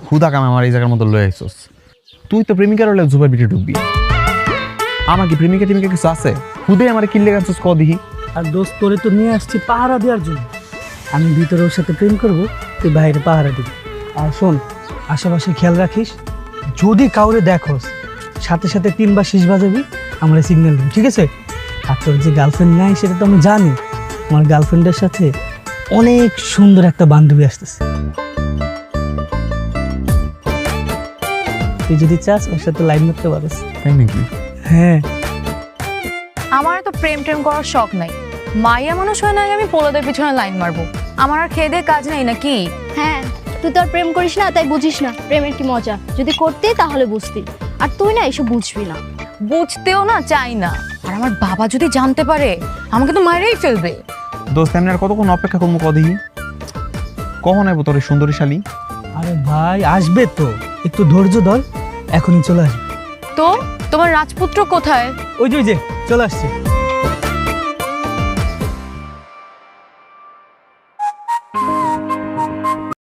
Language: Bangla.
হুদা কাম আমার এই জায়গার মতো লয়ে আইছস। তুই তো প্রেমিকার হলে জুবার পিঠে ঢুকবি। আমার কি প্রেমিকা টেমিকা কিছু আছে? হুদে আমার কিল্লে গেছস ক দিহি। আর দোস্ত তোরে তো নিয়ে আসছি পাহারা দেওয়ার জন্য। আমি ভিতরে ওর সাথে প্রেম করব, তুই বাইরে পাহারা দিবি। আর শোন, আশেপাশে খেয়াল রাখিস, যদি কাউরে দেখোস সাথে সাথে 3 বার শীষ বাজাবি, আমরা সিগন্যাল দিবি, ঠিক আছে? আর তোর যে গার্লফ্রেন্ড নাই সেটা তো আমি জানি। আমার গার্লফ্রেন্ডের সাথে অনেক সুন্দর একটা বান্ধবী আসতেছে। তুই যদি চাস ওর সাথে লাইন মারতে পারিস। তাই নাকি? হ্যাঁ, আমার তো প্রেম টেম করার শখ নাই। মাইয়া মানুষ হয় না আমি পোলাদের পিছনে লাইন মারবো? আমার আর খেয়ে দিয়ে কাজ নেই নাকি? হ্যাঁ, তুই তো আর প্রেম করিস না, তাই বুঝিস না প্রেমের কি মজা। যদি করতে তাহলে বুঝতি, আর তুই না এসব বুঝবি না। বুঝতেও না চাই না। আর আমার বাবা যদি জানতে পারে আমাকে তো মারেই ফেলবে। দোস্ত এমনি আর কতক্ষণ অপেক্ষা করবো ক দিহি? কখন আইবো তোর এই সুন্দরী শালী? আরে ভাই আসবে তো, একটু ধৈর্য ধর, এখনই চলে আসবে। তো তোমার রাজপুত্র কোথায়? ওই যে চলে আসছে।